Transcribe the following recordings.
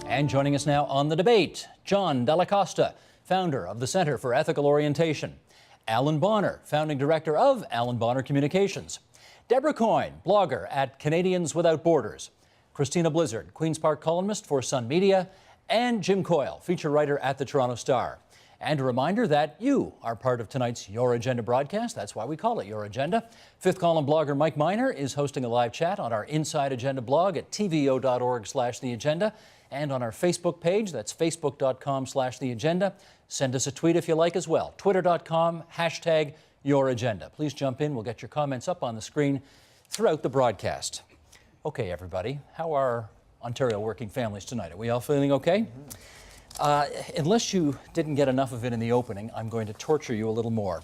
And joining us now on the debate, John Della Costa, founder of the Center for Ethical Orientation. Alan Bonner, founding director of Alan Bonner Communications. Deborah Coyne, blogger at Canadians Without Borders. Christina Blizzard, Queen's Park columnist for Sun Media. And Jim Coyle, feature writer at the Toronto Star. And a reminder that you are part of tonight's Your Agenda broadcast. That's why we call it Your Agenda. Fifth column blogger Mike Miner is hosting a live chat on our Inside Agenda blog at tvo.org/theagenda and on our Facebook page. That's facebook.com/theagenda. Send us a tweet if you like as well. Twitter.com, #YourAgenda. Please jump in. We'll get your comments up on the screen throughout the broadcast. Okay, everybody, how are Ontario working families tonight? Are we all feeling okay? Unless you didn't get enough of it in the opening, I'm going to torture you a little more.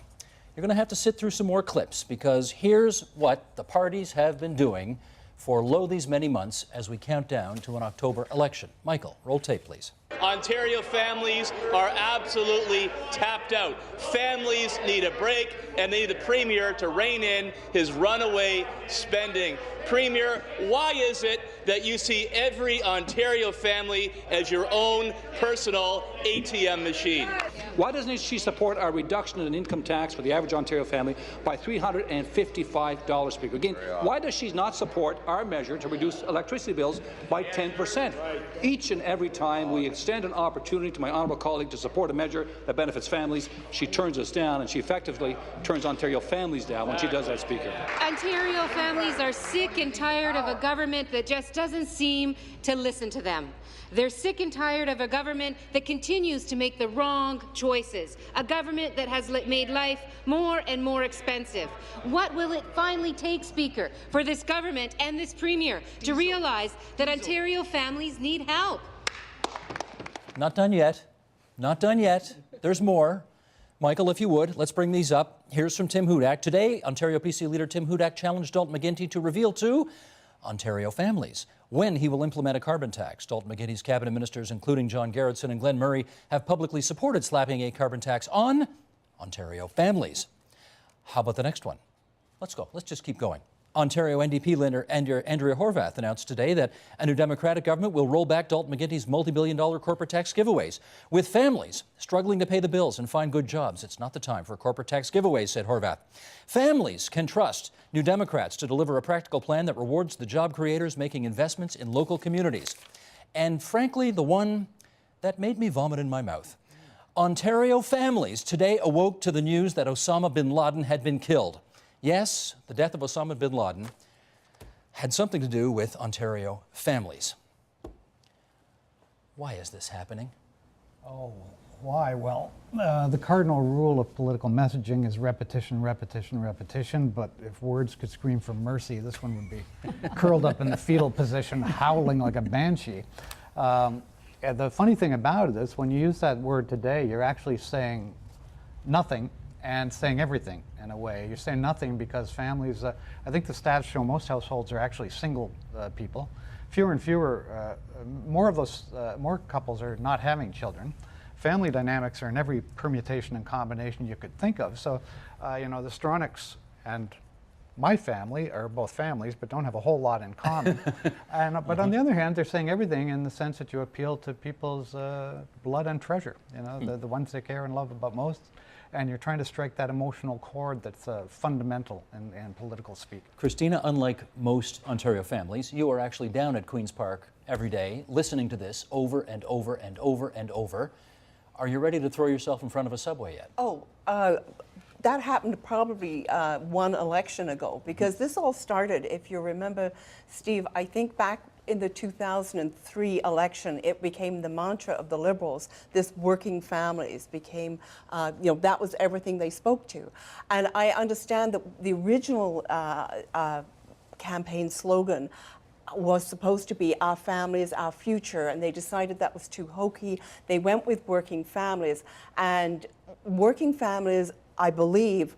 You're going to have to sit through some more clips because here's what the parties have been doing for lo these many months as we count down to an October election. Michael, roll tape, please. Ontario families are absolutely tapped out. Families need a break and they need the Premier to rein in his runaway spending. Premier, why is it that you see every Ontario family as your own personal ATM machine? Why doesn't she support our reduction in income tax for the average Ontario family by $355, Speaker? Again, why does she not support our measure to reduce electricity bills by 10%? Each and every time we extend an opportunity to my honourable colleague to support a measure that benefits families, she turns us down, and she effectively turns Ontario families down when she does that, Speaker. Ontario families are sick and tired of a government that just doesn't seem to listen to them. They're sick and tired of a government that continues to make the wrong choices, a government that has made life more and more expensive. What will it finally take, Speaker, for this government and this Premier to realize that Ontario families need help? Not done yet. Not done yet. There's more. Michael, if you would, let's bring these up. Here's from Tim Hudak. Today, Ontario PC leader Tim Hudak challenged Dalton McGuinty to reveal to Ontario families when he will implement a carbon tax. Dalton McGuinty's cabinet ministers, including John Garretson and Glenn Murray, have publicly supported slapping a carbon tax on Ontario families. How about the next one? Let's go. Let's just keep going. Ontario NDP leader Andrea Horwath announced today that a new Democratic government will roll back Dalton McGuinty's multi-billion-dollar corporate tax giveaways. With families struggling to pay the bills and find good jobs, it's not the time for corporate tax giveaways, said Horwath. Families can trust New Democrats to deliver a practical plan that rewards the job creators making investments in local communities. And frankly, the one that made me vomit in my mouth. Ontario families today awoke to the news that Osama bin Laden had been killed. Yes, the death of Osama bin Laden had something to do with Ontario families. Why is this happening? Oh, why? Well, the cardinal rule of political messaging is repetition, repetition, repetition, but if words could scream for mercy, this one would be curled up in the fetal position, howling like a banshee. The funny thing about it is when you use that word today, you're actually saying nothing and saying everything in a way. You're saying nothing because families, I think the stats show most households are actually single people. Fewer and fewer, more couples are not having children. Family dynamics are in every permutation and combination you could think of. So, you know, the Stronachs and my family are both families, but don't have a whole lot in common. But on the other hand, they're saying everything in the sense that you appeal to people's blood and treasure, you know, the ones they care and love about most. And you're trying to strike that emotional chord that's fundamental in political speak. Christina, unlike most Ontario families, you are actually down at Queen's Park every day listening to this over and over and over and over. Are you ready to throw yourself in front of a subway yet? Oh, that happened probably one election ago, because this all started, if you remember, Steve, I think back in the 2003 election, it became the mantra of the Liberals. This working families became, you know, that was everything they spoke to. And I understand that the original campaign slogan was supposed to be "Our families, our future," and they decided that was too hokey. They went with working families, and working families, I believe,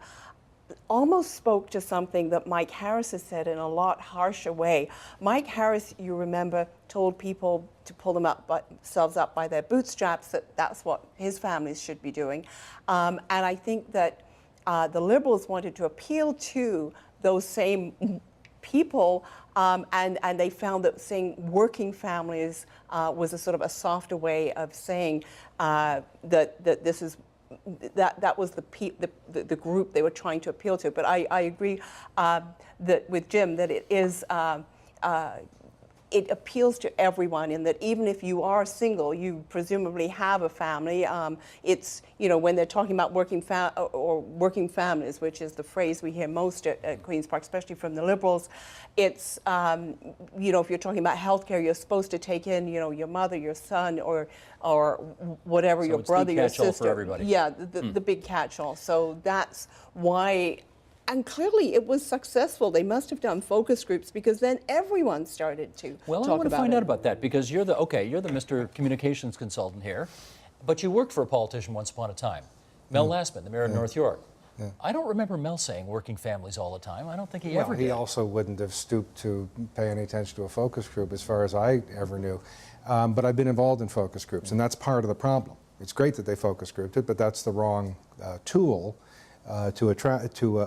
almost spoke to something that Mike Harris has said in a lot harsher way. Mike Harris, you remember, told people to pull themselves up by their bootstraps, that that's what his families should be doing. And I think that the Liberals wanted to appeal to those same people, and they found that saying working families was a sort of a softer way of saying that this is that was the group they were trying to appeal to. But I agree that with Jim that it is. It appeals to everyone in that even if you are single, you presumably have a family. It's, you know, when they're talking about working families, which is the phrase we hear most at Queen's Park, especially from the Liberals, it's, you know, if you're talking about healthcare, you're supposed to take in, you know, your mother, your son, or whatever, So your it's brother, the your catch-all sister. for everybody. Yeah, the big catch-all. So that's why. And clearly it was successful. They must have done focus groups because then everyone started to Well, talk I want to about find it. out about that because you're the Mr. Communications consultant here, but you worked for a politician once upon a time, Mel Lastman, the mayor of North York. Yeah. I don't remember Mel saying working families all the time. I don't think he ever Well, did. he also wouldn't have stooped to pay any attention to a focus group as far as I ever knew. But I've been involved in focus groups, and that's part of the problem. It's great that they focus grouped it, but that's the wrong tool to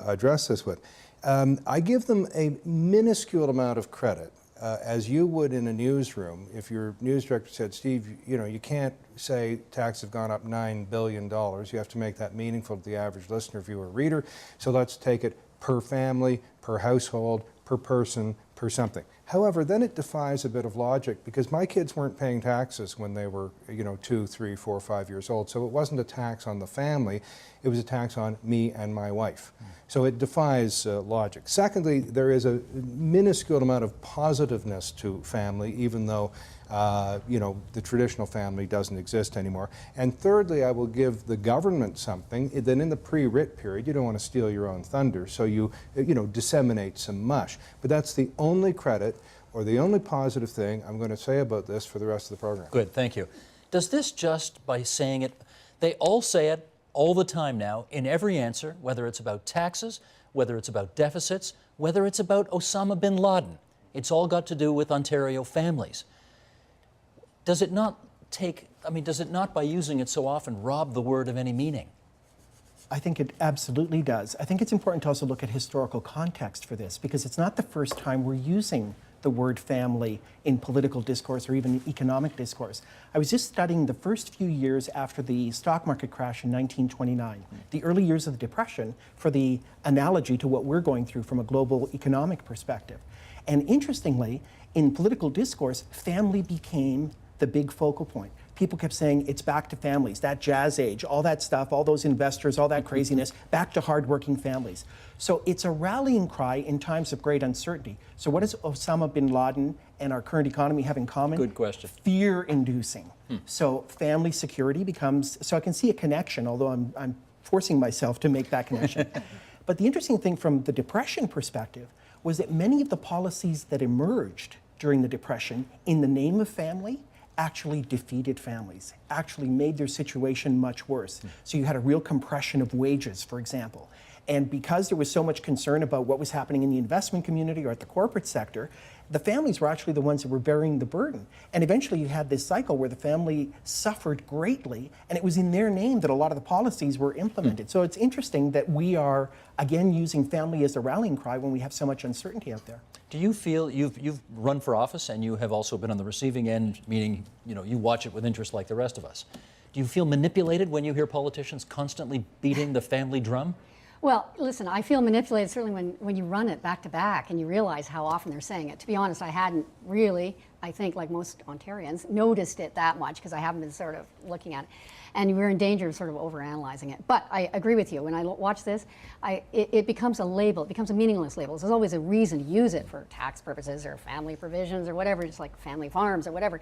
address this with. I give them a minuscule amount of credit, as you would in a newsroom. If your news director said, Steve, you know, you can't say taxes have gone up $9 billion. You have to make that meaningful to the average listener, viewer, reader. So let's take it per family, per household, per person, per something. However, then it defies a bit of logic because my kids weren't paying taxes when they were, you know, 2, 3, 4, 5 years old. So it wasn't a tax on the family, it was a tax on me and my wife. So it defies logic. Secondly, there is a minuscule amount of positiveness to family, even though you know, the traditional family doesn't exist anymore. And thirdly, I will give the government something. Then in the pre-writ period, you don't want to steal your own thunder, so you know, disseminate some mush. But that's the only credit or the only positive thing I'm going to say about this for the rest of the program. Good, thank you. Does this just by saying it, they all say it all the time now in every answer, whether it's about taxes, whether it's about deficits, whether it's about Osama bin Laden. It's all got to do with Ontario families. Does it not does it not by using it so often rob the word of any meaning? I think it absolutely does. I think it's important to also look at historical context for this because it's not the first time we're using the word family in political discourse or even economic discourse. I was just studying the first few years after the stock market crash in 1929, the early years of the Depression, for the analogy to what we're going through from a global economic perspective. And interestingly, in political discourse, family became the big focal point. People kept saying it's back to families, that jazz age, all that stuff, all those investors, all that craziness, back to hardworking families. So it's a rallying cry in times of great uncertainty. So what does Osama bin Laden and our current economy have in common? Good question. Fear-inducing. So family security becomes, so I can see a connection, although I'm forcing myself to make that connection. But the interesting thing from the Depression perspective was that many of the policies that emerged during the Depression in the name of family actually defeated families, actually made their situation much worse. So you had a real compression of wages, for example. And because there was so much concern about what was happening in the investment community or at the corporate sector, the families were actually the ones that were bearing the burden. And eventually you had this cycle where the family suffered greatly, and it was in their name that a lot of the policies were implemented. So it's interesting that we are, again, using family as a rallying cry when we have so much uncertainty out there. Do you feel you've run for office and you have also been on the receiving end, meaning you watch it with interest like the rest of us. Do you feel manipulated when you hear politicians constantly beating the family drum? Well, listen, I feel manipulated certainly when you run it back to back and you realize how often they're saying it. To be honest, I hadn't really, I think like most Ontarians, noticed it that much because I haven't been sort of looking at it. And we're in danger of sort of overanalyzing it. But I agree with you. When I watch this, it becomes a label. It becomes a meaningless label. There's always a reason to use it for tax purposes or family provisions or whatever, just like family farms or whatever.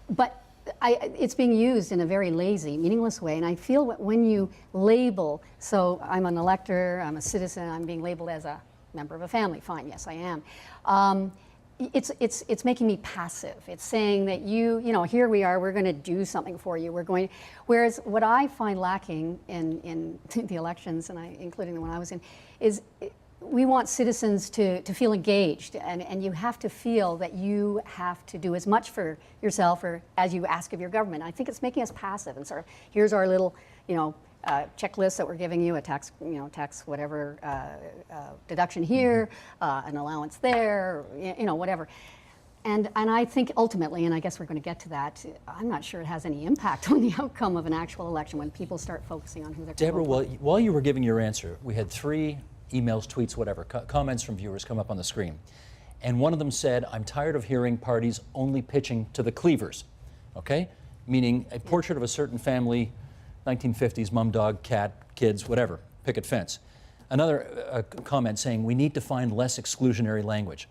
But it's being used in a very lazy, meaningless way. And I feel when you label, so I'm an elector, I'm a citizen, I'm being labeled as a member of a family. Fine, yes, I am. It's making me passive. It's saying that you know, here we are, we're going to do something for you. We're going. Whereas what I find lacking in the elections, and including the one I was in, is we want citizens to feel engaged, and you have to feel that you have to do as much for yourself or as you ask of your government. I think it's making us passive and sort of, here's our little, checklist that we're giving you, a tax, tax whatever deduction here, an allowance there, whatever. And I think ultimately, and I guess we're going to get to that, I'm not sure it has any impact on the outcome of an actual election when people start focusing on who they're going to vote for. While you were giving your answer, we had 3 emails, tweets, whatever, comments from viewers come up on the screen. And one of them said, I'm tired of hearing parties only pitching to the cleavers, okay? Meaning a portrait of a certain family, 1950s, mom, dog, cat, kids, whatever, picket fence. Another comment saying, we need to find less exclusionary language.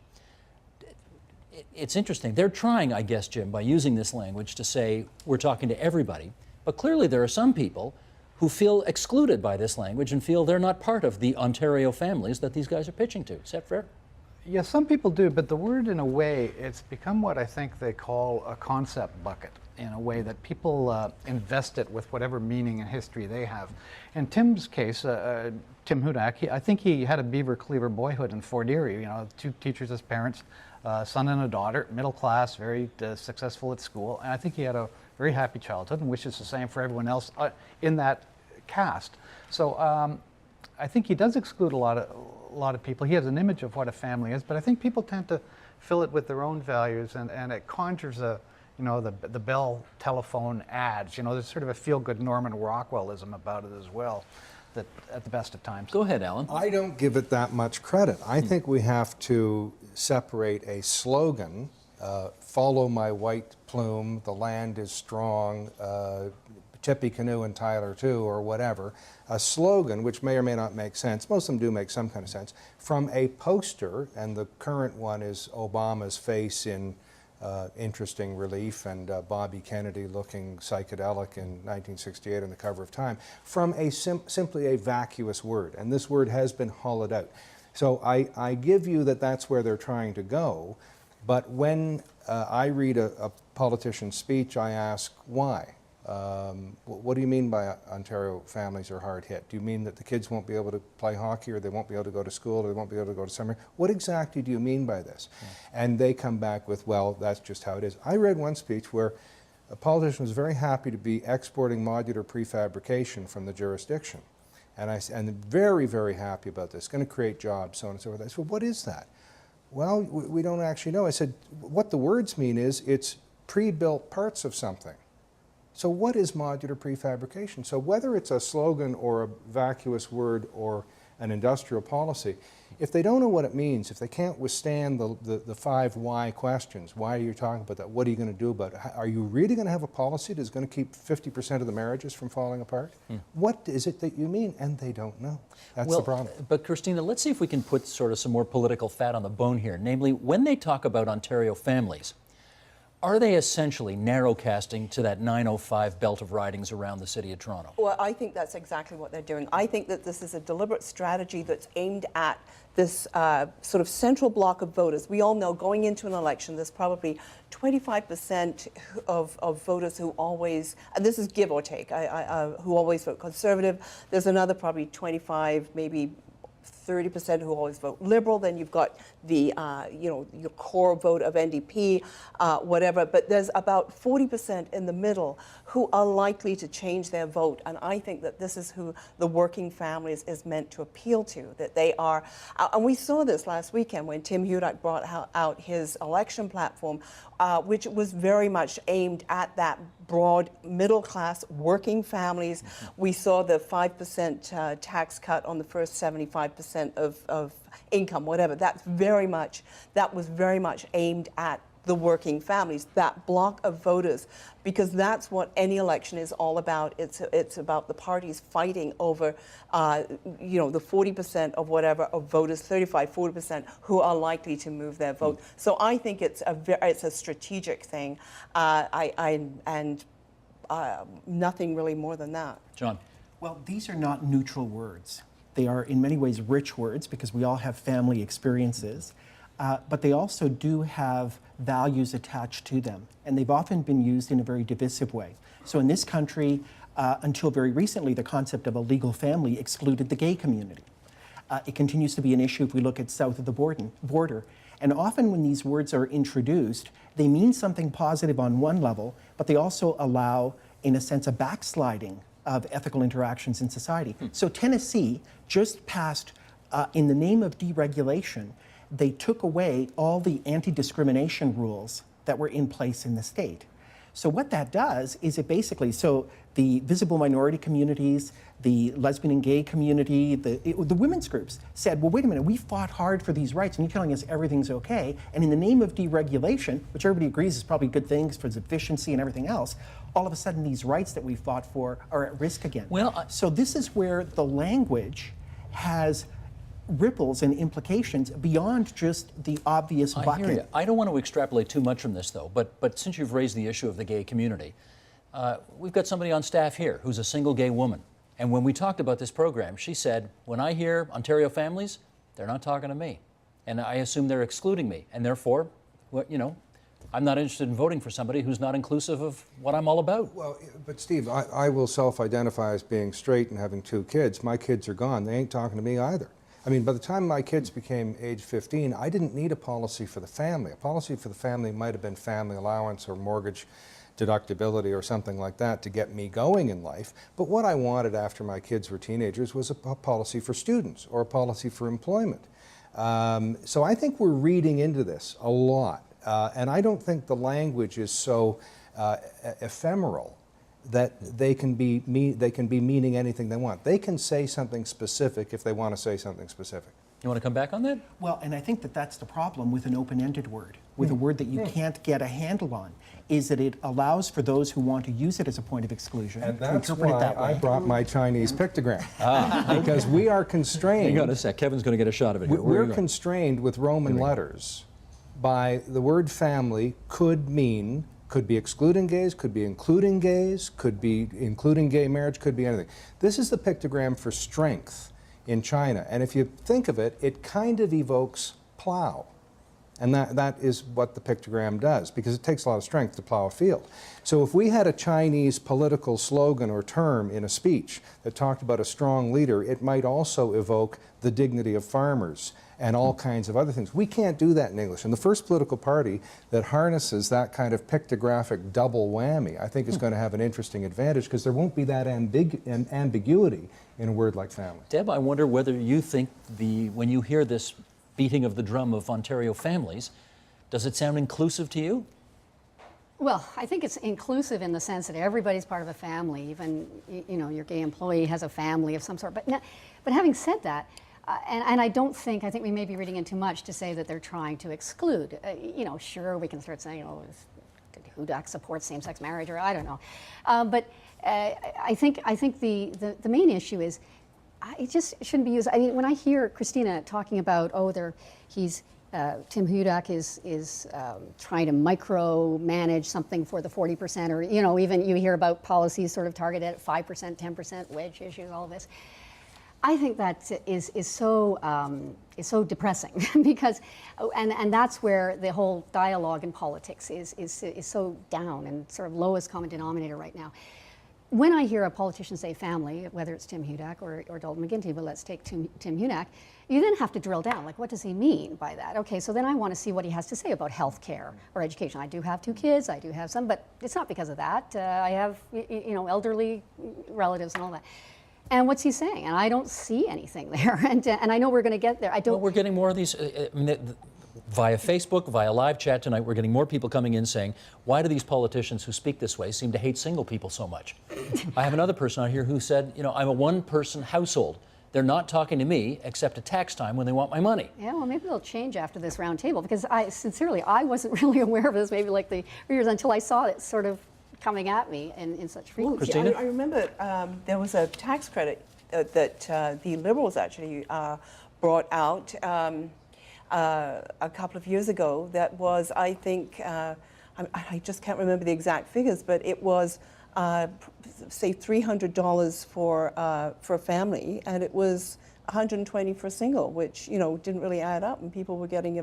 It's interesting. They're trying, I guess, Jim, by using this language to say we're talking to everybody. But clearly there are some people who feel excluded by this language and feel they're not part of the Ontario families that these guys are pitching to. Is that fair? Yeah, some people do, but the word, in a way, it's become what I think they call a concept bucket, in a way that people invest it with whatever meaning and history they have. In Tim's case, Tim Hudak, I think he had a Beaver Cleaver boyhood in Fort Erie, 2 teachers as parents, son and a daughter, middle class, very successful at school, and I think he had a very happy childhood and wishes the same for everyone else in that cast. So I think he does exclude a lot of people. He has an image of what a family is, but I think people tend to fill it with their own values, and it conjures the Bell telephone ads. There's sort of a feel-good Norman Rockwellism about it as well, that at the best of times. Go ahead, Alan. I don't give it that much credit. I think we have to separate a slogan, follow my white plume, the land is strong, Tippecanoe and Tyler too, or whatever, a slogan which may or may not make sense, most of them do make some kind of sense, from a poster, and the current one is Obama's face in interesting relief and Bobby Kennedy looking psychedelic in 1968 on the cover of Time, from a simply a vacuous word, and this word has been hollowed out. So I give you that that's where they're trying to go, but when I read a politician's speech, I ask why. What do you mean by Ontario families are hard hit? Do you mean that the kids won't be able to play hockey, or they won't be able to go to school, or they won't be able to go to summer? What exactly do you mean by this? And they come back with, well, that's just how it is. I read one speech where a politician was very happy to be exporting modular prefabrication from the jurisdiction. And very, very happy about this, going to create jobs, so on and so forth. I said, well, what is that? Well, we don't actually know. I said, what the words mean is it's pre-built parts of something. So what is modular prefabrication? So whether it's a slogan or a vacuous word or an industrial policy, if they don't know what it means, if they can't withstand the 5 why questions, why are you talking about that? What are you going to do about it? Are you really going to have a policy that's going to keep 50% of the marriages from falling apart? What is it that you mean? And they don't know. That's the problem. But Christina, let's see if we can put sort of some more political fat on the bone here. Namely, when they talk about Ontario families, are they essentially narrowcasting to that 905 belt of ridings around the city of Toronto? Well, I think that's exactly what they're doing. I think that this is a deliberate strategy that's aimed at this sort of central block of voters. We all know going into an election, there's probably 25% of voters who always, and this is give or take, who always vote Conservative. There's another probably 25, maybe 30% who always vote Liberal. Then you've got the, your core vote of NDP, whatever. But there's about 40% in the middle who are likely to change their vote. And I think that this is who the working families is meant to appeal to, that they are. And we saw this last weekend when Tim Hudak brought out his election platform, which was very much aimed at that broad middle-class working families. We saw the 5% tax cut on the first 75% of income, whatever. That was very much aimed at the working families, that block of voters, because that's what any election is all about. It's about the parties fighting over, the 40% of whatever of voters, 40% who are likely to move their vote. So I think it's a strategic thing, and nothing really more than that. John. Well, these are not neutral words. They are in many ways rich words because we all have family experiences. But they also do have values attached to them, and they've often been used in a very divisive way. So in this country, until very recently, the concept of a legal family excluded the gay community. It continues to be an issue if we look at south of the border. And often when these words are introduced, they mean something positive on one level, but they also allow, in a sense, a backsliding of ethical interactions in society. So Tennessee just passed, in the name of deregulation, they took away all the anti-discrimination rules that were in place in the state. So what that does is it basically, so the visible minority communities, the lesbian and gay community, the women's groups said, well, wait a minute, we fought hard for these rights and you're telling us everything's okay. And in the name of deregulation, which everybody agrees is probably good things for efficiency and everything else, all of a sudden these rights that we fought for are at risk again. Well, so this is where the language has ripples and implications beyond just the obvious bucket. I hear you. I don't want to extrapolate too much from this, though, but since you've raised the issue of the gay community, we've got somebody on staff here who's a single gay woman. And when we talked about this program, she said, when I hear Ontario families, they're not talking to me. And I assume they're excluding me. And therefore, well, you know, I'm not interested in voting for somebody who's not inclusive of what I'm all about. Well, but Steve, I will self-identify as being straight and having 2 kids. My kids are gone. They ain't talking to me either. I mean, by the time my kids became age 15, I didn't need a policy for the family. A policy for the family might have been family allowance or mortgage deductibility or something like that to get me going in life. But what I wanted after my kids were teenagers was a policy for students or a policy for employment. So I think we're reading into this a lot. And I don't think the language is so ephemeral that they can be meaning anything they want. They can say something specific if they want to say something specific. You want to come back on that? Well, and I think that that's the problem with an open-ended word, with a word that you can't get a handle on, is that it allows for those who want to use it as a point of exclusion And to that's interpret it that why way. I brought my Chinese pictogram. Because we are constrained. Hang on a sec. Kevin's going to get a shot of it here. Where are We're you going? constrained with Roman letters by the word family could be excluding gays, could be including gays, could be including gay marriage, could be anything. This is the pictogram for strength in China. And if you think of it, it kind of evokes plow. And that is what the pictogram does, because it takes a lot of strength to plow a field. So if we had a Chinese political slogan or term in a speech that talked about a strong leader, it might also evoke the dignity of farmers and all kinds of other things. We can't do that in English. And the first political party that harnesses that kind of pictographic double whammy, I think is going to have an interesting advantage, because there won't be that ambiguity in a word like family. Deb, I wonder whether you think when you hear this beating of the drum of Ontario families, does it sound inclusive to you? Well, I think it's inclusive in the sense that everybody's part of a family. Even, you know, your gay employee has a family of some sort. But having said that, and I think we may be reading in too much to say that they're trying to exclude. You know, sure, we can start saying, oh, did Hudak support same-sex marriage, or I don't know. But I think the main issue is, it just shouldn't be used. I mean, when I hear Christina talking about, Tim Hudak is trying to micromanage something for the 40%, or, you know, even you hear about policies sort of targeted at 5%, 10%, wedge issues, all this. I think that is so depressing because, and that's where the whole dialogue in politics is so down and sort of lowest common denominator right now. When I hear a politician say family, whether it's Tim Hudak or Dalton McGuinty, but let's take Tim Hudak, you then have to drill down, like, what does he mean by that? Okay, so then I want to see what he has to say about health care or education. I do have 2 kids, I do have some, but it's not because of that. I have, you know, elderly relatives and all that. And what's he saying? And I don't see anything there. And I know we're going to get there. Well, we're getting more of these. I mean, via Facebook, via live chat tonight, we're getting more people coming in saying, why do these politicians who speak this way seem to hate single people so much? I have another person on here who said, you know, I'm a one-person household. They're not talking to me except at tax time when they want my money. Yeah, well, maybe they'll change after this round table, because I wasn't really aware of this maybe like the years until I saw it sort of coming at me in such frequency. Christina? I remember there was a tax credit that the Liberals actually brought out a couple of years ago that was, I think, I just can't remember the exact figures, but it was, say, $300 for a family, and it was $120 for a single, which, you know, didn't really add up, and people were getting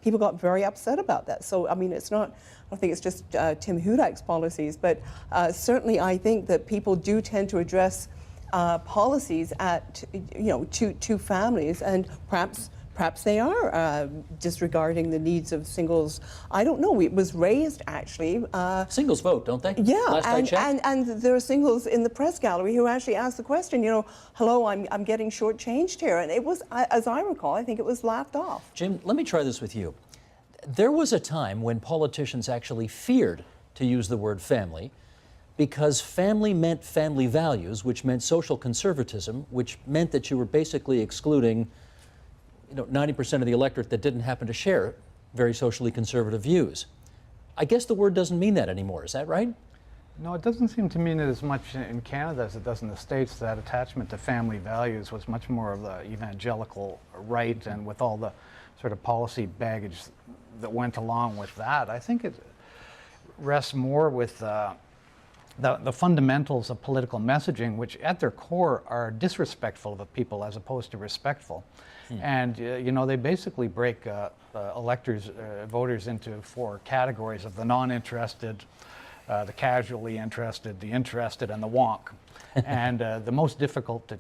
people got very upset about that. So, I mean, it's not, I don't think it's just Tim Hudak's policies, but certainly I think that people do tend to address policies at, you know, to families, and perhaps perhaps they are disregarding the needs of singles. I don't know. It was raised, actually. Singles vote, don't they? Yeah, Last I checked. and there are singles in the press gallery who actually asked the question, hello, I'm getting shortchanged here. And it was, as I recall, I think it was laughed off. Jim, let me try this with you. There was a time when politicians actually feared to use the word family because family meant family values, which meant social conservatism, which meant that you were basically excluding 90% of the electorate that didn't happen to share very socially conservative views. I guess the word doesn't mean that anymore, is that right? No, it doesn't seem to mean it as much in Canada as it does in the States. That attachment to family values was much more of the evangelical right, and with all the sort of policy baggage that went along with that. I think it rests more with the fundamentals of political messaging, which at their core are disrespectful of people as opposed to respectful. And they basically break voters into 4 categories of the non-interested, the casually interested, the interested, and the wonk. And the most difficult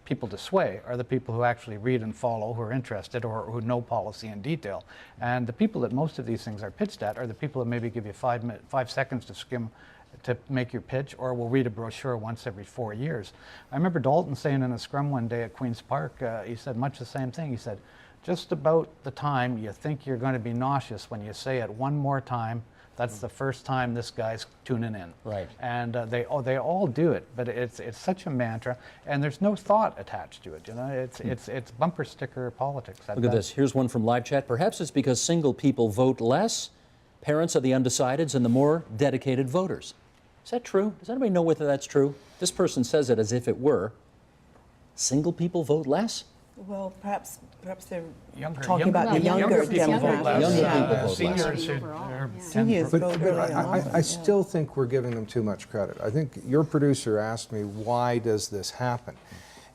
people to sway are the people who actually read and follow, who are interested, or who know policy in detail. And the people that most of these things are pitched at are the people that maybe give you 5 seconds to skim to make your pitch, or will read a brochure once every 4 years. I remember Dalton saying in a scrum one day at Queen's Park, he said much the same thing. He said, just about the time you think you're going to be nauseous when you say it one more time, that's the first time this guy's tuning in. Right. And they all do it, but it's such a mantra, and there's no thought attached to it. It's bumper sticker politics. Look at this. Here's one from live chat. Perhaps it's because single people vote less, parents are the undecideds, and the more dedicated voters. Is that true? Does anybody know whether that's true? This person says it as if it were. Single people vote less? Well, perhaps they're Younger about the younger people vote less. Younger people vote less. Seniors vote early on. I still think we're giving them too much credit. I think your producer asked me, why does this happen?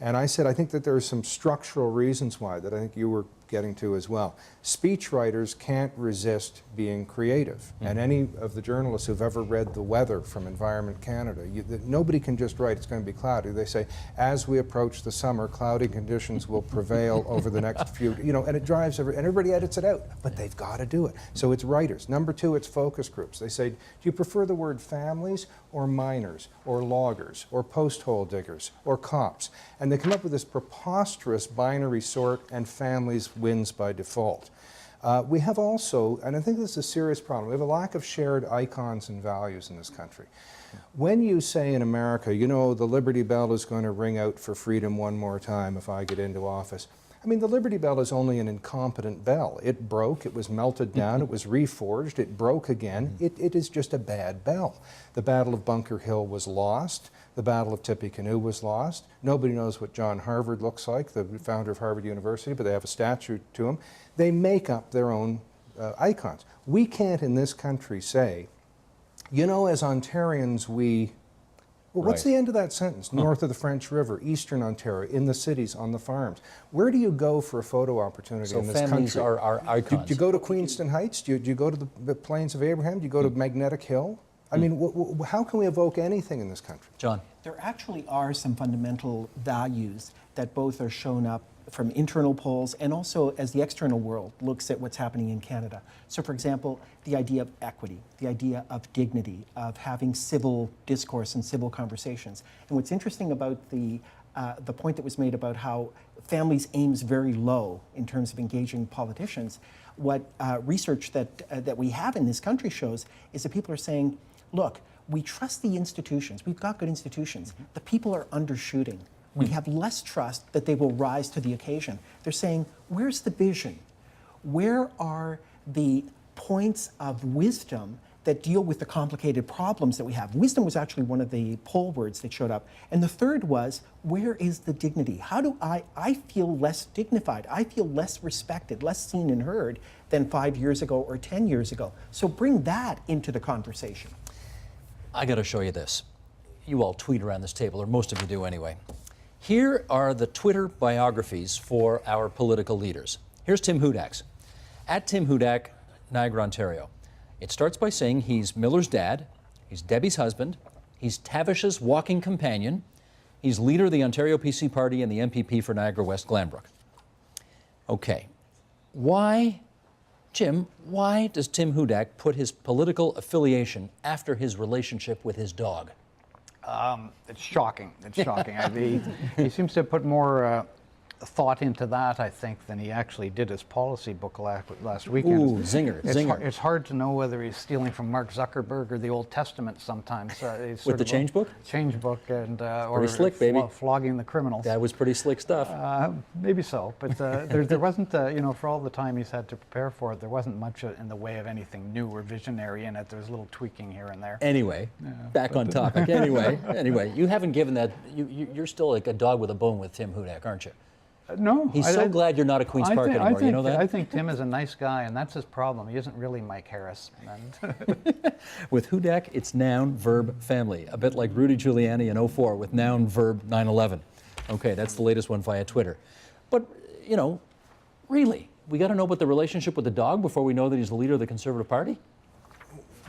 And I said, I think that there are some structural reasons why that I think you were getting to as well. Speechwriters can't resist being creative. And any of the journalists who've ever read The Weather from Environment Canada, nobody can just write, it's going to be cloudy. They say, as we approach the summer, cloudy conditions will prevail over the next few, and it drives, and everybody edits it out, but they've got to do it. So it's writers. Number 2, it's focus groups. They say, do you prefer the word families or miners or loggers or post hole diggers or cops? And they come up with this preposterous binary sort, and families wins by default. We have also, and I think this is a serious problem, we have a lack of shared icons and values in this country. When you say in America, the Liberty Bell is going to ring out for freedom one more time if I get into office, I mean, the Liberty Bell is only an incompetent bell. It broke, it was melted down, it was reforged, it broke again. It is just a bad bell. The Battle of Bunker Hill was lost. The Battle of Tippecanoe was lost. Nobody knows what John Harvard looks like, the founder of Harvard University, but they have a statue to him. They make up their own icons. We can't in this country say, as Ontarians, what's the end of that sentence? North of the French River, Eastern Ontario, in the cities, on the farms. Where do you go for a photo opportunity in this country? So families are icons. Do you go to Queenston Heights? Do you go to the Plains of Abraham? Do you go to Magnetic Hill? I mean, how can we evoke anything in this country? John. There actually are some fundamental values that both are shown up from internal polls and also as the external world looks at what's happening in Canada. So for example, the idea of equity, the idea of dignity, of having civil discourse and civil conversations. And what's interesting about the point that was made about how families aims very low in terms of engaging politicians, what research that we have in this country shows is that people are saying, look, we trust the institutions. We've got good institutions. The people are undershooting. We have less trust that they will rise to the occasion. They're saying, where's the vision? Where are the points of wisdom that deal with the complicated problems that we have? Wisdom was actually one of the poll words that showed up. And the third was, where is the dignity? How do I feel less dignified? I feel less respected, less seen and heard than 5 years ago or 10 years ago. So bring that into the conversation. I got to show you this. You all tweet around this table, or most of you do anyway. Here are the Twitter biographies for our political leaders. Here's Tim Hudak's. At Tim Hudak, Niagara, Ontario. It starts by saying he's Miller's dad, he's Debbie's husband, he's Tavish's walking companion, he's leader of the Ontario PC Party and the MPP for Niagara West Glanbrook. Okay. Why, Jim, why does Tim Hudak put his political affiliation after his relationship with his dog? It's shocking. It's shocking. He seems to have put more thought into that, I think, than he actually did his policy book last weekend. Ooh, zinger, zinger. It's hard to know whether he's stealing from Mark Zuckerberg or the Old Testament sometimes. With the change book? Change book, and or pretty slick, baby. Flogging the criminals. That was pretty slick stuff. Maybe so, but there wasn't, for all the time he's had to prepare for it, there wasn't much in the way of anything new or visionary in it. There was a little tweaking here and there. Anyway, back on topic. Anyway, you haven't given that. You're still like a dog with a bone with Tim Hudak, aren't you? No. He's so glad you're not at Queen's Park anymore. You know that? I think Tim is a nice guy, and that's his problem. He isn't really Mike Harris. With Hudak, it's noun, verb, family. A bit like Rudy Giuliani in 04 with noun, verb, 9/11. Okay, that's the latest one via Twitter. But, really, we got to know about the relationship with the dog before we know that he's the leader of the Conservative Party?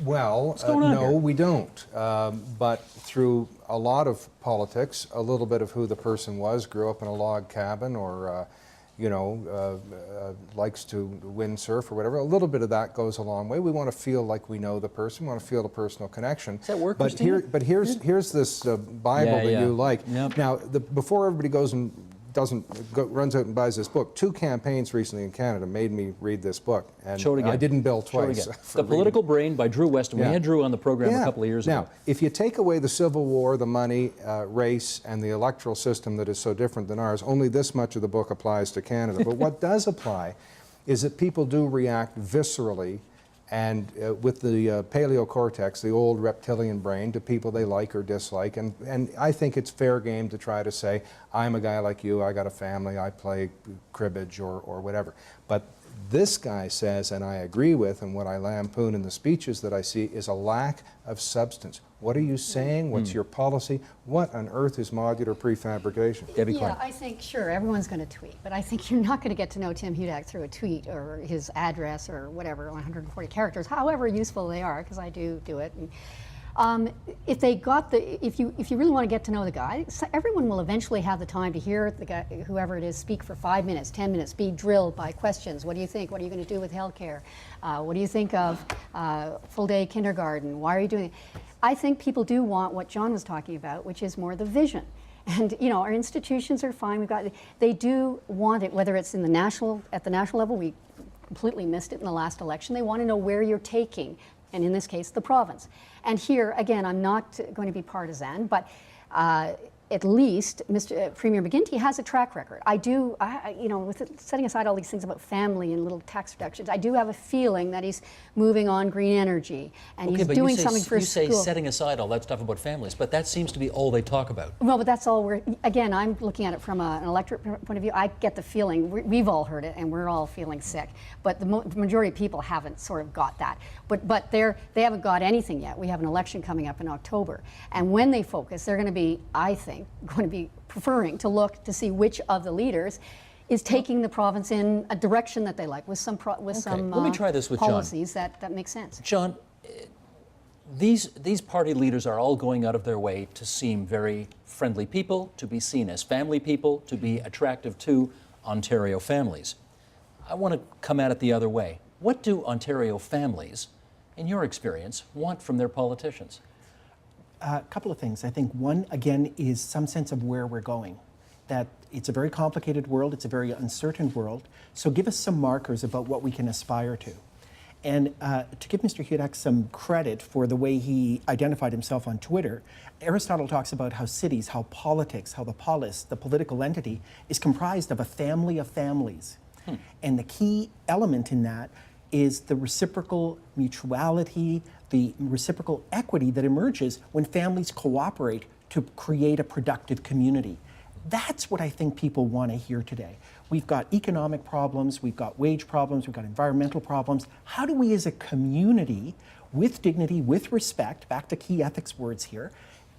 Well, going on no, here? we don't. But through a lot of politics, a little bit of who the person was, grew up in a log cabin or, likes to windsurf or whatever, a little bit of that goes a long way. We want to feel like we know the person. We want to feel the personal connection. Does that work, But Christina? here's this Bible that you like. Yep. Now, before everybody goes and runs out and buys this book, 2 campaigns recently in Canada made me read this book, and Show it again. I didn't bill Show it twice. again. for The reading. Political Brain by Drew Weston. We Yeah. had Drew on the program a couple of years ago. Now, if you take away the Civil War, the money, race, and the electoral system that is so different than ours, only this much of the book applies to Canada. But what does apply is that people do react viscerally and with the paleocortex, the old reptilian brain, to people they like or dislike. And I think it's fair game to try to say, I'm a guy like you, I got a family, I play cribbage or whatever. But this guy says, and I agree with, and what I lampoon in the speeches that I see, is a lack of substance. What are you saying? What's your policy? What on earth is modular prefabrication? Debbie Yeah, Klein. I think, sure, everyone's going to tweet, but I think you're not going to get to know Tim Hudak through a tweet or his address or whatever, 140 characters, however useful they are, because I do it. And, if you really want to get to know the guy, everyone will eventually have the time to hear the guy, whoever it is, speak for 5 minutes, 10 minutes, be drilled by questions. What do you think? What are you going to do with healthcare? What do you think of full-day kindergarten? Why are you doing it? I think people do want what John was talking about, which is more the vision. And our institutions are fine. They do want it, whether it's at the national level. We completely missed it in the last election. They want to know where you're taking, and in this case, the province. And here, again, I'm not going to be partisan, but at least Premier McGuinty has a track record. With setting aside all these things about family and little tax reductions, I do have a feeling that he's moving on green energy and he's doing something for his school. You say setting aside all that stuff about families, but that seems to be all they talk about. Well, but that's all again, I'm looking at it from an electorate point of view. I get the feeling, we've all heard it and we're all feeling sick, but the majority of people haven't sort of got that. But they haven't got anything yet. We have an election coming up in October. And when they focus, they're going to be, I think, going to be preferring to look to see which of the leaders is taking the province in a direction that they like, with some Let me try this with policies that make sense. John, these party leaders are all going out of their way to seem very friendly people, to be seen as family people, to be attractive to Ontario families. I want to come at it the other way. What do Ontario families, in your experience, want from their politicians? A couple of things. I think one, again, is some sense of where we're going. That it's a very complicated world, it's a very uncertain world, so give us some markers about what we can aspire to. And to give Mr. Hudak some credit for the way he identified himself on Twitter, Aristotle talks about how cities, how politics, how the polis, the political entity, is comprised of a family of families. And the key element in that is the reciprocal mutuality, the reciprocal equity that emerges when families cooperate to create a productive community. That's what I think people want to hear today. We've got economic problems, we've got wage problems, we've got environmental problems. How do we as a community, with dignity, with respect, back to key ethics words here,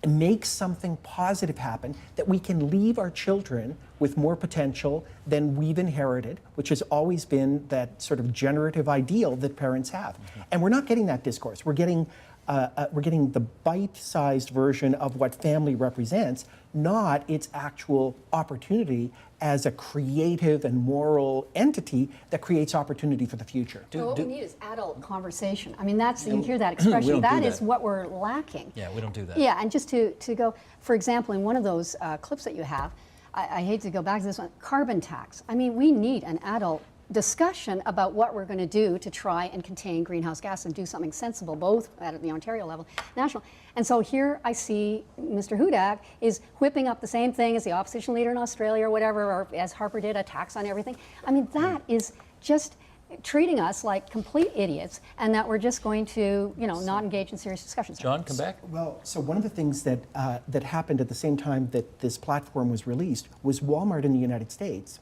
make something positive happen that we can leave our children with more potential than we've inherited, which has always been that sort of generative ideal that parents have. And we're not getting that discourse. We're getting the bite-sized version of what family represents, not its actual opportunity as a creative and moral entity that creates opportunity for the future. So what we need is adult conversation. I mean, that's, you hear that expression, that is what we're lacking. Yeah, we don't do that. Yeah, and just to go, for example, in one of those clips that you have, I hate to go back to this one, carbon tax. I mean, we need an adult discussion about what we're going to do to try and contain greenhouse gas and do something sensible, both at the Ontario level, national. And so here I see Mr. Hudak is whipping up the same thing as the opposition leader in Australia or whatever, or as Harper did, a tax on everything. I mean, that is just treating us like complete idiots, and that we're just going to, you know, not engage in serious discussions. John, come back. Well, so one of the things that, that happened at the same time that this platform was released was Walmart in the United States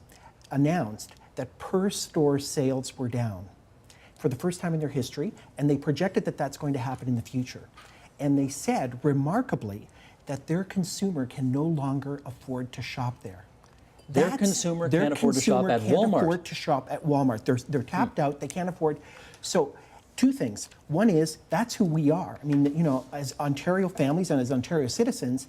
announced that per-store sales were down for the first time in their history, and they projected that that's going to happen in the future. And they said, remarkably, that their consumer can no longer afford to shop there. Their consumer can't afford to shop at Walmart. Afford to shop at Walmart. They're tapped out. They can't afford. So, two things. One is that's who we are. I mean, you know, as Ontario families and as Ontario citizens,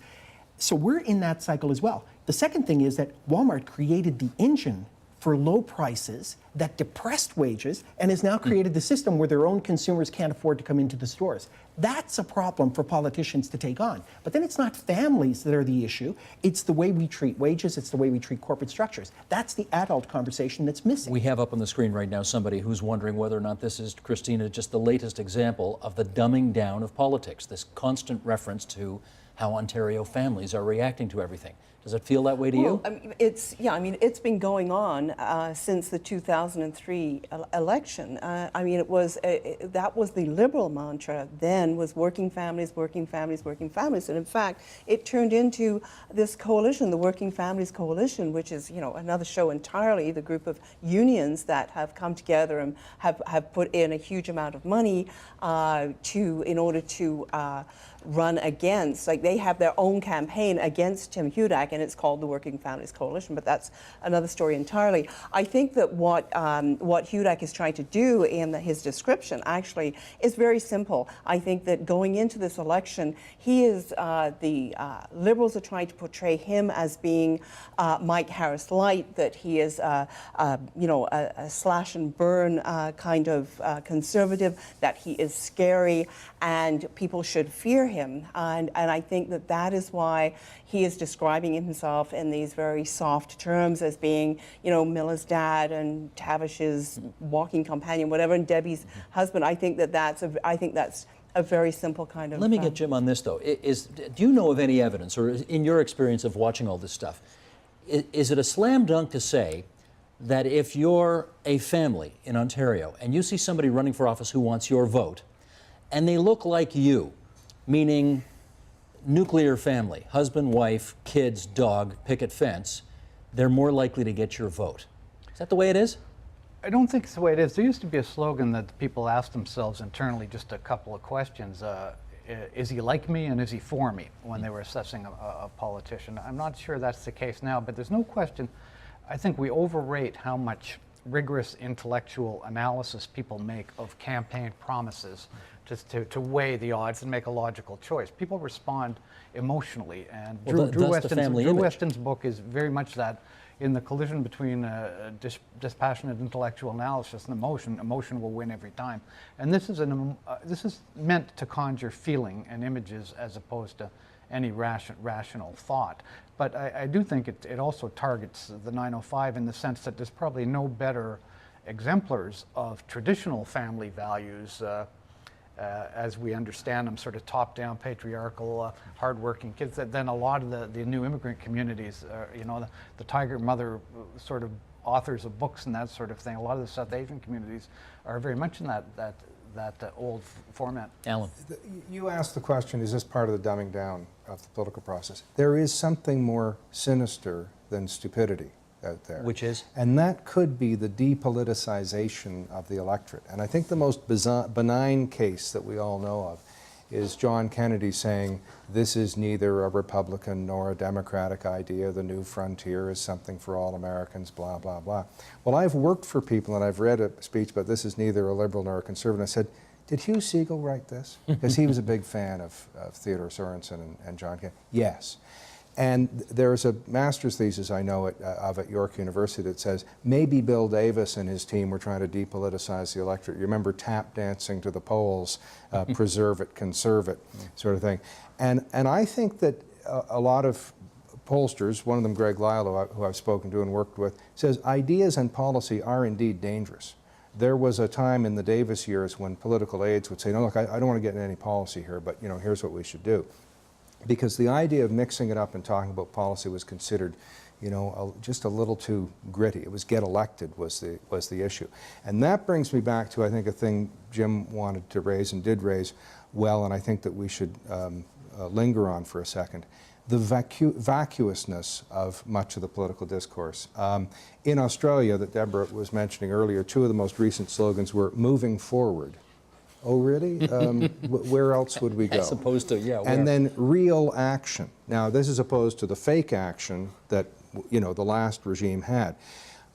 so we're in that cycle as well. The second thing is that Walmart created the engine for low prices that depressed wages and has now created the system where their own consumers can't afford to come into the stores. That's a problem for politicians to take on. But then it's not families that are the issue. It's the way we treat wages. It's the way we treat corporate structures. That's the adult conversation that's missing. We have up on the screen right now somebody who's wondering whether or not this is, Christina, just the latest example of the dumbing down of politics, this constant reference to how Ontario families are reacting to everything. Does it feel that way to you? I mean, it's been going on since the 2003 election. I mean, that was the Liberal mantra then, was working families, working families, working families. And in fact, it turned into this coalition, the Working Families Coalition, which is, you know, another show entirely, the group of unions that have come together and have put in a huge amount of money in order to run against, like they have their own campaign against Tim Hudak, and it's called the Working Families Coalition, but that's another story entirely. I think that what Hudak is trying to do in his description actually is very simple. I think that going into this election, the Liberals are trying to portray him as being Mike Harris light, that he is you know, a slash and burn kind of conservative, that he is scary and people should fear him. And I think that that is why he is describing himself in these very soft terms as being, you know, Miller's dad and Tavish's walking companion, whatever, and Debbie's husband. I think that's a very simple kind of. Let me get Jim on this though. Do you know of any evidence, or in your experience of watching all this stuff, is it a slam dunk to say that if you're a family in Ontario and you see somebody running for office who wants your vote, and they look like you, meaning nuclear family, husband, wife, kids, dog, picket fence, they're more likely to get your vote? Is that the way it is? I don't think it's the way it is. There used to be a slogan that people asked themselves internally, just a couple of questions. Is he like me and is he for me, when they were assessing a politician? I'm not sure that's the case now, but there's no question. I think we overrate how much rigorous intellectual analysis people make of campaign promises, just to weigh the odds and make a logical choice. People respond emotionally, and Drew Weston's book is very much that. In the collision between dispassionate intellectual analysis and emotion will win every time. And this is meant to conjure feeling and images as opposed to any rational thought. But I do think it also targets the 905 in the sense that there's probably no better exemplars of traditional family values as we understand them, sort of top-down, patriarchal, hardworking kids, than a lot of the new immigrant communities. You know, the Tiger Mother sort of authors of books and that sort of thing. A lot of the South Asian communities are very much in that old format. Alan. You asked the question, is this part of the dumbing down of the political process? There is something more sinister than stupidity out there. Which is? And that could be the depoliticization of the electorate. And I think the most benign case that we all know of is John Kennedy saying, this is neither a Republican nor a Democratic idea, the new frontier is something for all Americans, blah, blah, blah. Well, I've worked for people and I've read a speech, but this is neither a liberal nor a conservative. I said, did Hugh Segal write this? Because he was a big fan of Theodore Sorensen and John Kennedy. Yes. And there's a master's thesis I know at York University that says maybe Bill Davis and his team were trying to depoliticize the electorate. You remember tap dancing to the polls, preserve it, conserve it, sort of thing. And I think that a lot of pollsters, one of them Greg Lyle, who I've spoken to and worked with, says ideas and policy are indeed dangerous. There was a time in the Davis years when political aides would say, no, look, I don't want to get in any policy here, but here's what we should do. Because the idea of mixing it up and talking about policy was considered, just a little too gritty. It was get elected was the issue. And that brings me back to, I think, a thing Jim wanted to raise and did raise well, and I think that we should linger on for a second. The vacuousness of much of the political discourse. In Australia, that Deborah was mentioning earlier, two of the most recent slogans were moving forward. Oh, really? Where else would we go? As opposed to, yeah, where? And then real action. Now, this is opposed to the fake action that, the last regime had.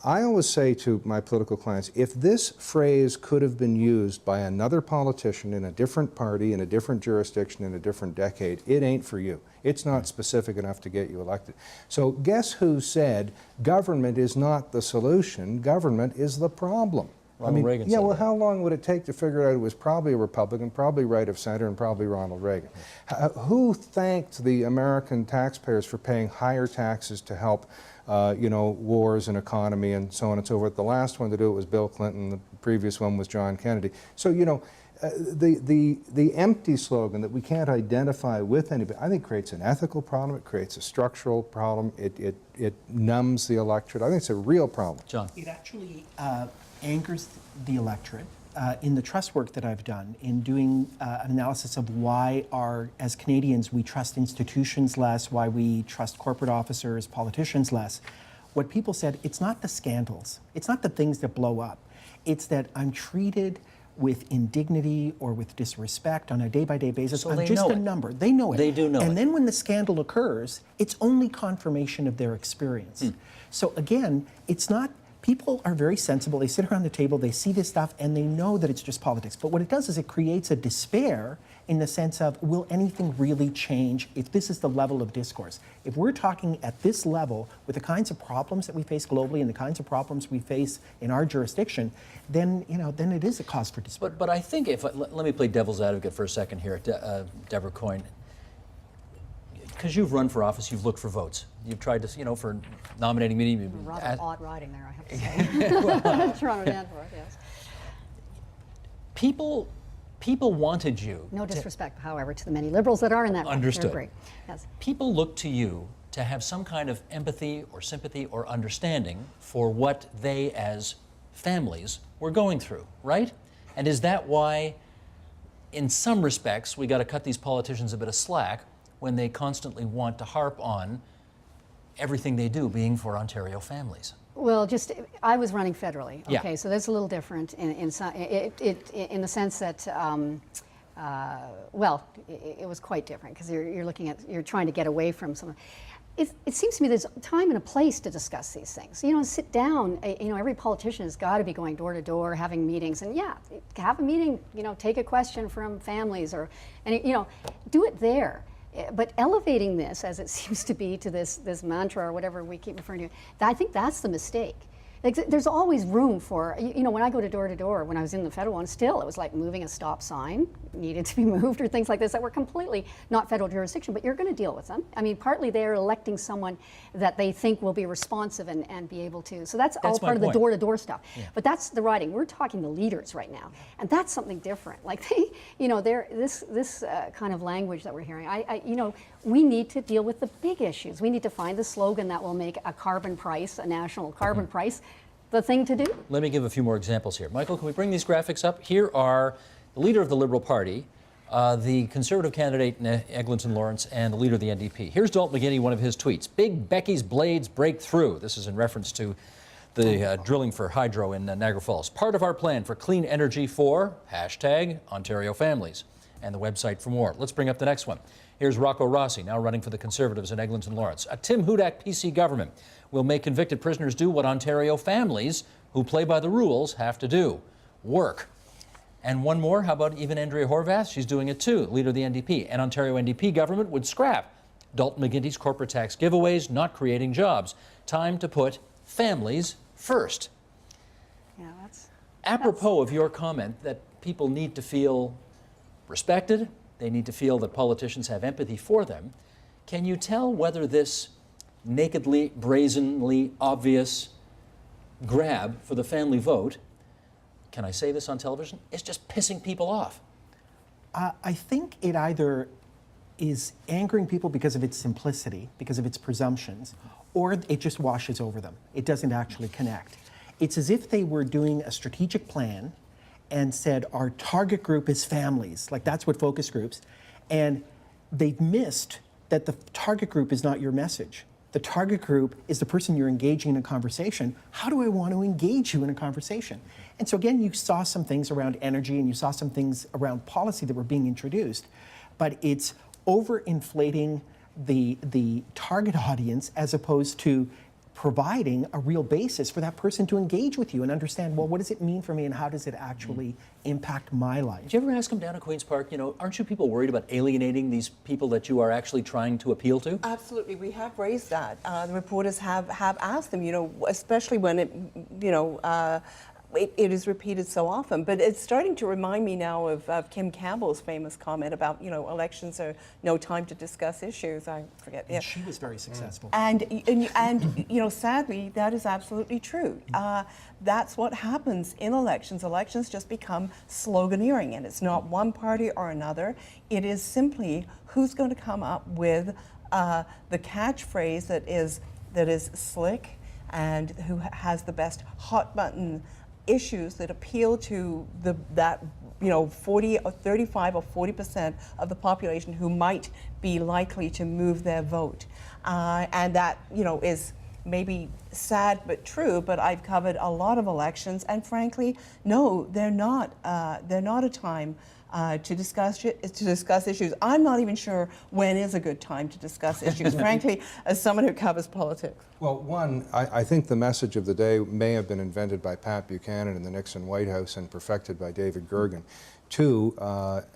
I always say to my political clients, if this phrase could have been used by another politician in a different party, in a different jurisdiction, in a different decade, it ain't for you. It's not specific enough to get you elected. So guess who said government is not the solution, government is the problem? Ronald Reagan yeah, said well, that. how long would it take to figure out it was probably a Republican, probably right of center, and probably Ronald Reagan? Who thanked the American taxpayers for paying higher taxes to help, wars and economy and so on and so forth? The last one to do it was Bill Clinton. The previous one was John Kennedy. So, the empty slogan that we can't identify with anybody, I think creates an ethical problem. It creates a structural problem. It numbs the electorate. I think it's a real problem. John. It actually angers the electorate. In the trust work that I've done, in doing an analysis of why as Canadians, we trust institutions less, why we trust corporate officers, politicians less, what people said, it's not the scandals, it's not the things that blow up, it's that I'm treated with indignity or with disrespect on a day-by-day basis. So I'm they just know a it. number. They know it. They do know it. And then when the scandal occurs, it's only confirmation of their experience. So again, it's not, people are very sensible. They sit around the table, they see this stuff, and they know that it's just politics. But what it does is it creates a despair in the sense of, will anything really change if this is the level of discourse? If we're talking at this level with the kinds of problems that we face globally and the kinds of problems we face in our jurisdiction, then then it is a cause for despair. But I think let me play devil's advocate for a second here, Deborah Coyne. Because you've run for office, you've looked for votes. You've tried to, for nominating meeting. Rather odd riding there, I have to say. Toronto Danforth, yes. People wanted you. No disrespect, however, to the many Liberals that are in that role. Understood. They're great. Yes. People look to you to have some kind of empathy or sympathy or understanding for what they as families were going through, right? And is that why, in some respects, we got to cut these politicians a bit of slack when they constantly want to harp on everything they do being for Ontario families? Well, I was running federally. Yeah. Okay, so that's a little different in the sense that, it was quite different because you're trying to get away from some. It seems to me there's a time and a place to discuss these things. Sit down. Every politician has got to be going door to door, having meetings, and have a meeting. Take a question from families, do it there. But elevating this, as it seems to be, to this mantra or whatever we keep referring to, I think that's the mistake. There's always room for, when I go to door, when I was in the federal one, still it was like moving a stop sign needed to be moved or things like this that were completely not federal jurisdiction, but you're going to deal with them. I mean, partly they're electing someone that they think will be responsive and be able to. So that's all part of the door-to-door stuff. Yeah. But that's the writing. We're talking the leaders right now, and that's something different. Like this kind of language that we're hearing. We need to deal with the big issues. We need to find the slogan that will make a carbon price, a national carbon price, the thing to do. Let me give a few more examples here. Michael, can we bring these graphics up? Here are the leader of the Liberal Party, the Conservative candidate in Eglinton Lawrence, and the leader of the NDP. Here's Dalton McGuinty, one of his tweets. Big Becky's blades break through. This is in reference to the drilling for hydro in Niagara Falls. Part of our plan for clean energy for #Ontario families. And the website for more. Let's bring up the next one. Here's Rocco Rossi, now running for the Conservatives in Eglinton Lawrence. A Tim Hudak PC government will make convicted prisoners do what Ontario families who play by the rules have to do, work. And one more, how about even Andrea Horvath? She's doing it too, leader of the NDP. An Ontario NDP government would scrap Dalton McGuinty's corporate tax giveaways not creating jobs. Time to put families first. Yeah, that's... Apropos of your comment that people need to feel respected, they need to feel that politicians have empathy for them, can you tell whether this nakedly, brazenly obvious grab for the family vote, can I say this on television, is just pissing people off? I think it either is angering people because of its simplicity, because of its presumptions, or it just washes over them. It doesn't actually connect. It's as if they were doing a strategic plan and said, our target group is families, like that's what focus groups, and they've missed that the target group is not your message. The target group is the person you're engaging in a conversation. How do I want to engage you in a conversation? And so again, you saw some things around energy and you saw some things around policy that were being introduced, but it's overinflating the target audience as opposed to providing a real basis for that person to engage with you and understand, well, what does it mean for me and how does it actually impact my life? Did you ever ask them down at Queen's Park, aren't you people worried about alienating these people that you are actually trying to appeal to? Absolutely, we have raised that. The reporters have asked them, especially when it is repeated so often. But it's starting to remind me now of Kim Campbell's famous comment about, elections are no time to discuss issues. I forget. And she was very successful. And sadly, that is absolutely true. That's what happens in elections. Elections just become sloganeering, and it's not one party or another. It is simply who's going to come up with the catchphrase that is slick and who has the best hot button issues that appeal to that 40 or 35 or 40% of the population who might be likely to move their vote, and that is maybe sad but true. But I've covered a lot of elections, and frankly, no, they're not a time to discuss issues. I'm not even sure when is a good time to discuss issues, frankly, as someone who covers politics. Well, one, I think the message of the day may have been invented by Pat Buchanan in the Nixon White House and perfected by David Gergen. Two,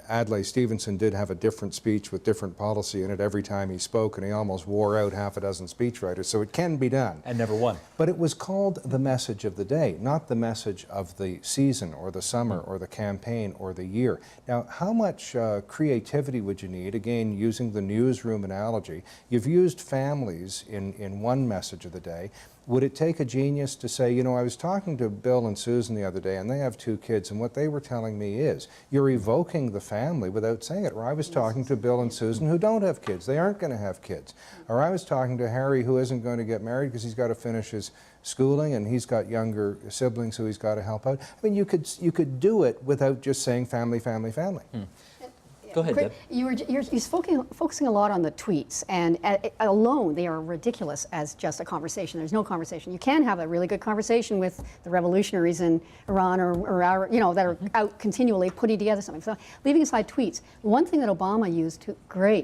Adlai Stevenson did have a different speech with different policy in it every time he spoke, and he almost wore out half a dozen speechwriters, so it can be done. And never won. But it was called the message of the day, not the message of the season or the summer or the campaign or the year. Now, how much creativity would you need? Again, using the newsroom analogy, you've used families in one message of the day. Would it take a genius to say, I was talking to Bill and Susan the other day, and they have 2 kids, and what they were telling me is, you're evoking the family without saying it. Or I was talking to Bill and Susan who don't have kids. They aren't going to have kids. Or I was talking to Harry who isn't going to get married because he's got to finish his schooling, and he's got younger siblings who he's got to help out. I mean, you could do it without just saying family, family, family. Go ahead, Deb. You're focusing a lot on the tweets, and alone they are ridiculous as just a conversation. There's no conversation. You can have a really good conversation with the revolutionaries in Iran or our, that are out continually putting together something. So leaving aside tweets, one thing that Obama used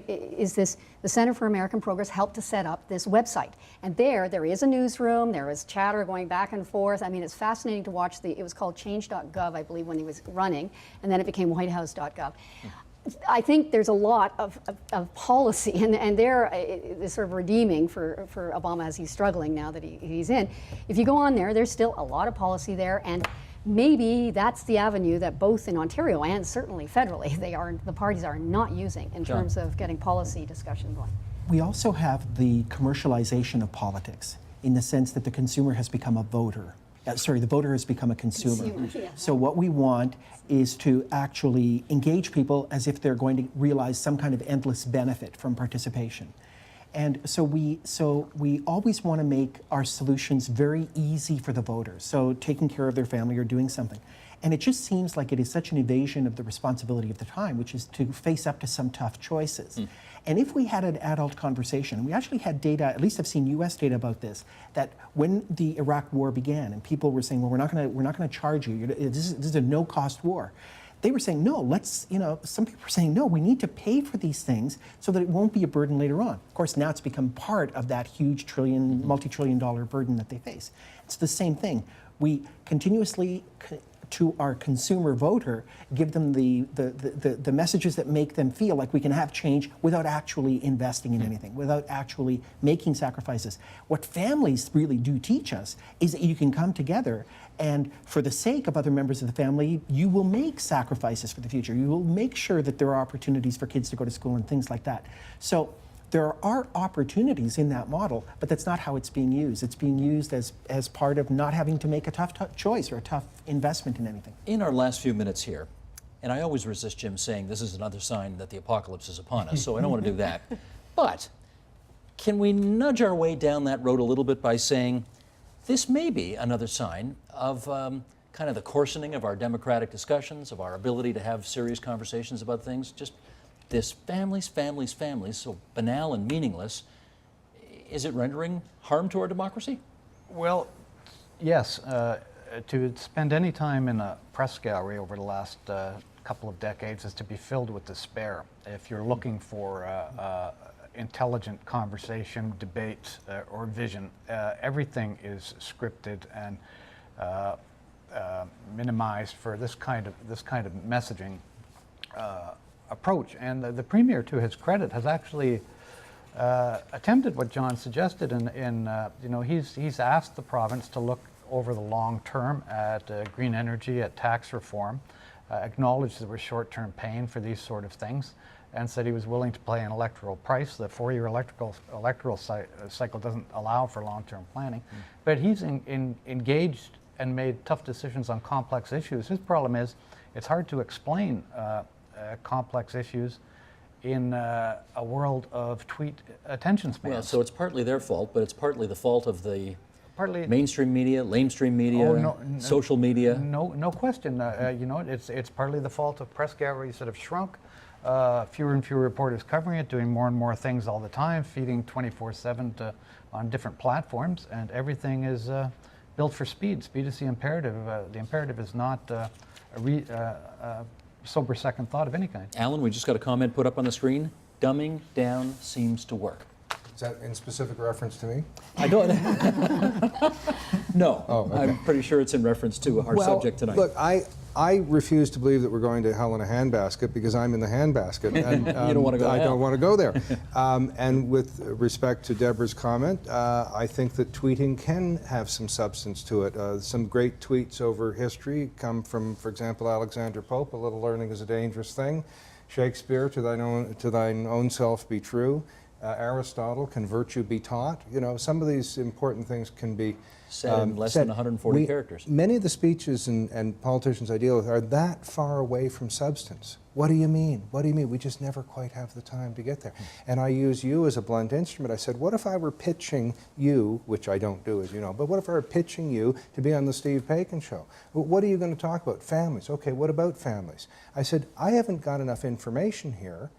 is the Center for American Progress helped to set up this website. And there is a newsroom, there is chatter going back and forth. I mean, it's fascinating to watch it was called change.gov, I believe, when he was running, and then it became whitehouse.gov. I think there's a lot of policy, and they're sort of redeeming for Obama as he's struggling now that he's in. If you go on there's still a lot of policy there, and maybe that's the avenue that both in Ontario and certainly federally the parties are not using in terms of getting policy discussion going. We also have the commercialization of politics in the sense that the consumer has become a voter. The voter has become a consumer. Yeah. So what we want is to actually engage people as if they're going to realize some kind of endless benefit from participation. And so we always want to make our solutions very easy for the voters. So taking care of their family or doing something. And it just seems like it is such an evasion of the responsibility of the time, which is to face up to some tough choices. And if we had an adult conversation, and we actually had data, at least I've seen US data about this, that when the Iraq war began and people were saying, well, we're not going to charge you, this is a no-cost war. They were saying, no, some people were saying, no, we need to pay for these things so that it won't be a burden later on. Of course, now it's become part of that huge multi-trillion dollar burden that they face. It's the same thing. We continuously to our consumer voter, give them the messages that make them feel like we can have change without actually investing in anything, without actually making sacrifices. What families really do teach us is that you can come together and for the sake of other members of the family, you will make sacrifices for the future. You will make sure that there are opportunities for kids to go to school and things like that. So there are opportunities in that model, but that's not how it's being used. It's being used as part of not having to make a tough choice or a tough investment in anything. In our last few minutes here, and I always resist Jim saying this is another sign that the apocalypse is upon us, so I don't want to do that. But can we nudge our way down that road a little bit by saying this may be another sign of kind of the coarsening of our democratic discussions, of our ability to have serious conversations about things? Just this families, so banal and meaningless. Is it rendering harm to our democracy? Well, yes. To spend any time in a press gallery over the last couple of decades is to be filled with despair. If you're looking for intelligent conversation, debate, or vision, everything is scripted and minimized for this kind of messaging approach. And the Premier, to his credit, has actually attempted what John suggested. He's asked the province to look over the long term at green energy, at tax reform, acknowledged there was short-term pain for these sort of things, and said he was willing to pay an electoral price. The 4-year electoral cycle doesn't allow for long-term planning. But he's engaged and made tough decisions on complex issues. His problem is it's hard to explain complex issues in a world of tweet attention spans. Well, so it's partly their fault, but it's partly the fault of the mainstream media, lamestream media, social media. No question. It's partly the fault of press galleries that have shrunk. Fewer and fewer reporters covering it, doing more and more things all the time, feeding 24/7 on different platforms, and everything is built for speed. Speed is the imperative. The imperative is not a sober second thought of any kind. Alan, we just got a comment put up on the screen. Dumbing down seems to work. Is that in specific reference to me? I don't. No. Oh, okay. I'm pretty sure it's in reference to our subject tonight. Look, I refuse to believe that we're going to hell in a handbasket because I'm in the handbasket. And, You don't want to go to I hell. don't want to go there. And with respect to Deborah's comment, I think that tweeting can have some substance to it. Some great tweets over history come from, for example, Alexander Pope, "A little learning is a dangerous thing." Shakespeare, "To thine own self be true." Aristotle, "Can virtue be taught?" You know, some of these important things can be said in less than 140 characters. Many of the speeches and politicians I deal with are that far away from substance. What do you mean? What do you mean? We just never quite have the time to get there. And I use you as a blunt instrument. I said, what if I were pitching you, which I don't do, as you know, but what if I were pitching you to be on the Steve Paikin show? Well, what are you going to talk about? Families. Okay, what about families? I said, I haven't got enough information here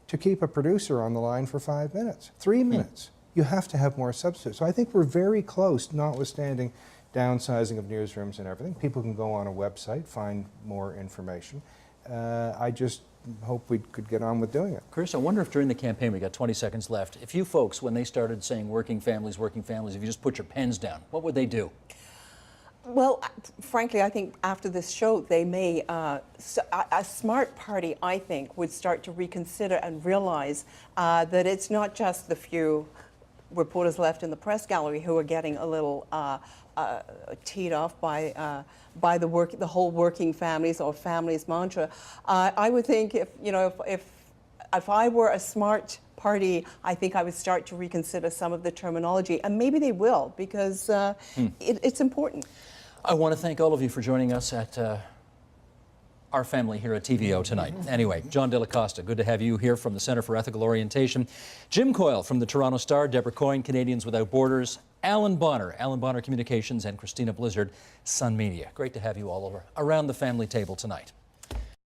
to keep a producer on the line for 5 minutes, 3 minutes. You have to have more substance. So I think we're very close, notwithstanding downsizing of newsrooms and everything. People can go on a website, find more information. I just hope we could get on with doing it. Chris, I wonder if during the campaign, we got 20 seconds left, if you folks, when they started saying working families, if you just put your pens down, what would they do? Well, frankly, I think after this show, they may, a smart party, I think, would start to reconsider and realize that it's not just the few reporters left in the press gallery who are getting a little teed off by the whole working families or families mantra. I would think if I were a smart party, I think I would start to reconsider some of the terminology, and maybe they will, because it's important. I want to thank all of you for joining us at our family here at TVO tonight. Anyway, John De La Costa, good to have you here from the Centre for Ethical Orientation. Jim Coyle from the Toronto Star, Deborah Coyne, Canadians Without Borders, Alan Bonner Communications, and Christina Blizzard, Sun Media. Great to have you all over around the family table tonight.